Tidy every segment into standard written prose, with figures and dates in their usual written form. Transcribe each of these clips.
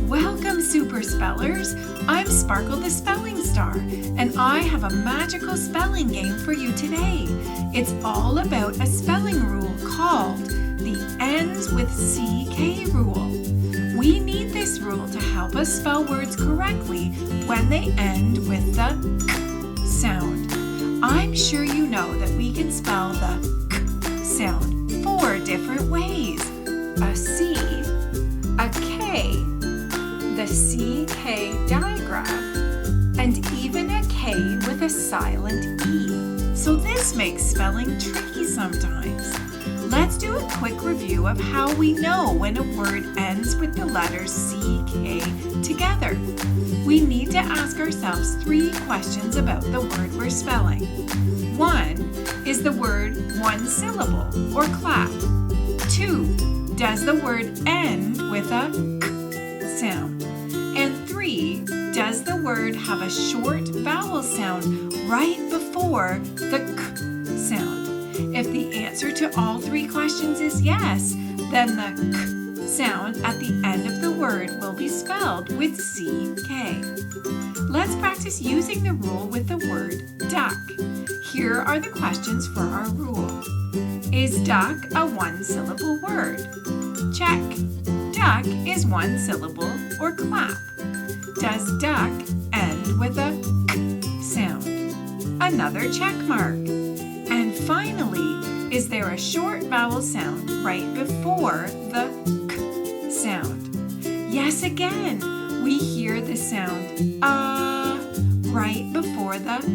Welcome, Super Spellers! I'm Sparkle the Spelling Star, and I have a magical spelling game for you today. It's all about a spelling rule called the ends with CK rule. We need this rule to help us spell words correctly when they end with the K sound. I'm sure you know that we can spell the K sound 4 different ways. A C, a K, the CK digraph, and even a K with a silent E. So this makes spelling tricky sometimes. Let's do a quick review of how we know when a word ends with the letters CK together. We need to ask ourselves 3 questions about the word we're spelling. 1, is the word one syllable or clap? 2, does the word end with a K sound? And 3, does the word have a short vowel sound right before the K sound? If the answer to all 3 questions is yes, then the K sound at the end of the word will be spelled with CK. Let's practice using the rule with the word duck. Here are the questions for our rule. Is duck a one-syllable word? Check. Duck is one syllable or clap. Does duck end with a K sound? Another check mark. And finally, is there a short vowel sound right before the K sound? Yes, again, we hear the sound right before the K.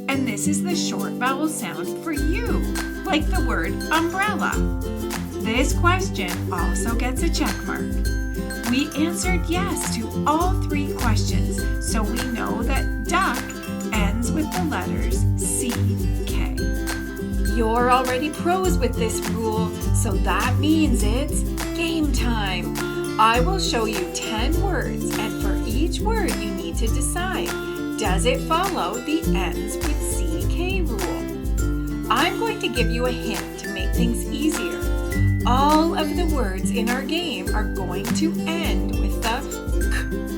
And this is the short vowel sound for you, like the word umbrella. This question also gets a check mark. We answered yes to all 3 questions, so we know that duck ends with the letters CK. You're already pros with this rule, so that means it's game time. I will show you 10 words, and for each word you need to decide, does it follow the ends with CK rule? I'm going to give you a hint to make things easier. All of the words in our game are going to end with the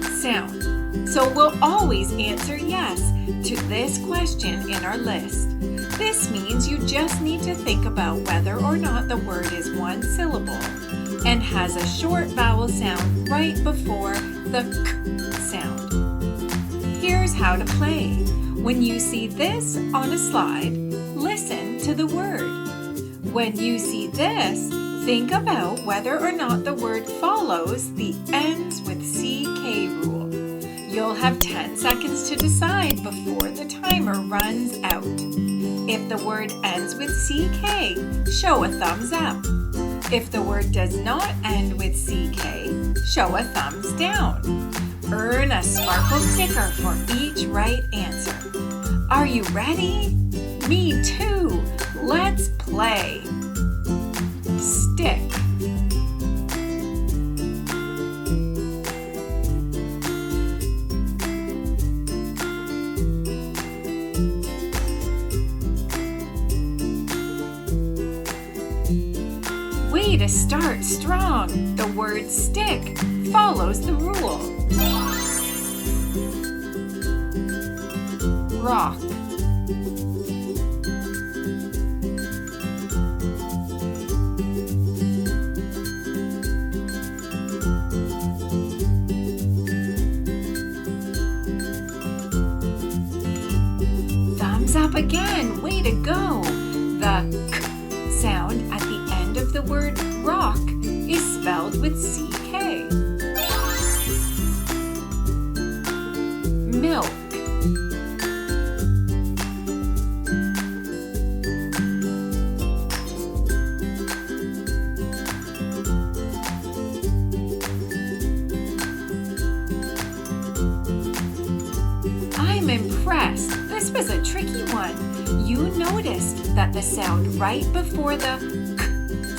K sound. So we'll always answer yes to this question in our list. This means you just need to think about whether or not the word is one syllable and has a short vowel sound right before the K sound. Here's how to play. When you see this on a slide, listen to the word. When you see this, think about whether or not the word follows the ends with CK rule. You'll have 10 seconds to decide before the timer runs out. If the word ends with CK, show a thumbs up. If the word does not end with CK, show a thumbs down. Earn a sparkle sticker for each right answer. Are you ready? Me too. Let's play. Stick. Way to start strong. The word stick follows the rule. Rock. Thumbs up again. Way to go. The K sound at the end of the word rock is spelled with CK. Milk. I'm impressed. This was a tricky one. You noticed that the sound right before the K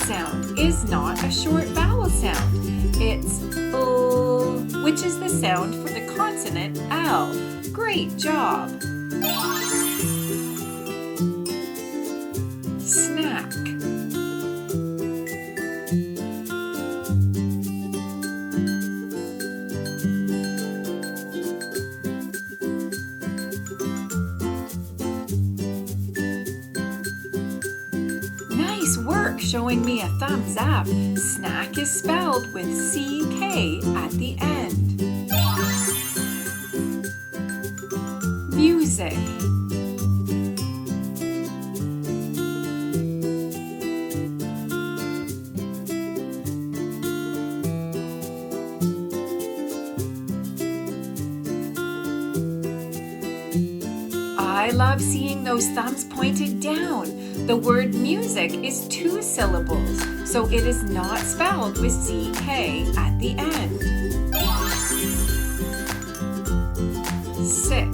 sound is not a short vowel sound. It's L, which is the sound for the consonant L. Great job. Snack. mark showing me a thumbs up. Snack is spelled with CK at the end. Music. I love seeing those thumbs pointed down. The word music is 2 syllables, so it is not spelled with CK at the end. Sick.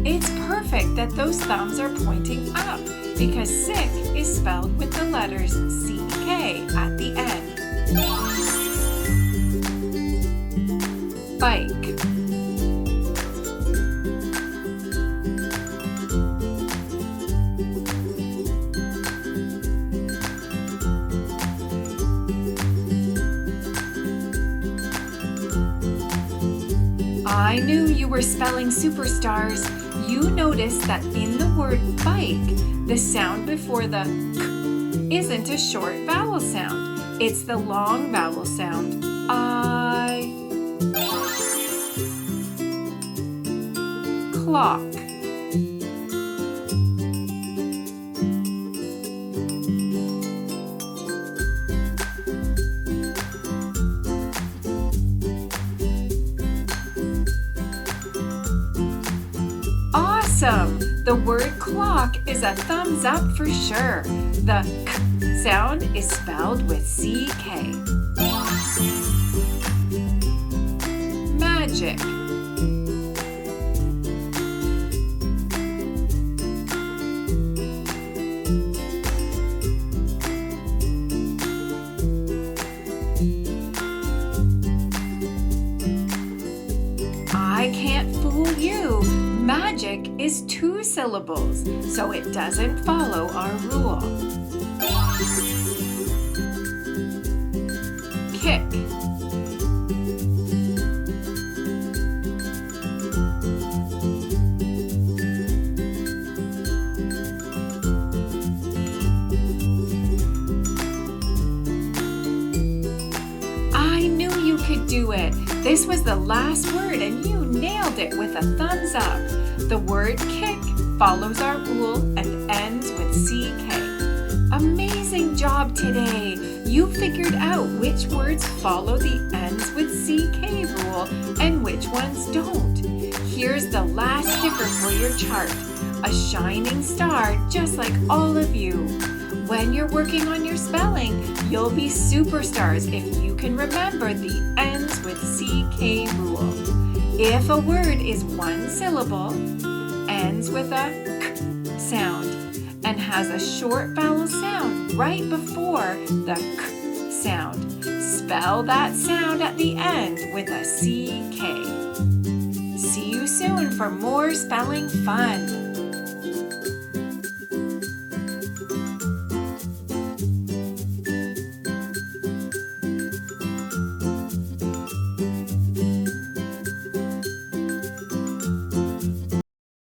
It's perfect that those thumbs are pointing up because sick is spelled with the letters CK at the end. Bike. I knew you were spelling superstars. You noticed that in the word bike, the sound before the k isn't a short vowel sound. It's the long vowel sound, I. Clock. Awesome! The word clock is a thumbs up for sure. The k sound is spelled with CK. Magic. I can't fool you. Magic is 2 syllables, so it doesn't follow our rule. Kick. I knew you could do it. This was the last word and you nailed it with a thumbs up. The word kick follows our rule and ends with CK. Amazing job today! You figured out which words follow the ends with CK rule and which ones don't. Here's the last sticker for your chart. A shining star just like all of you. When you're working on your spelling, you'll be superstars if you can remember the ends with CK rule. If a word is 1 syllable, ends with a k sound, and has a short vowel sound right before the k sound, spell that sound at the end with a CK. See you soon for more spelling fun.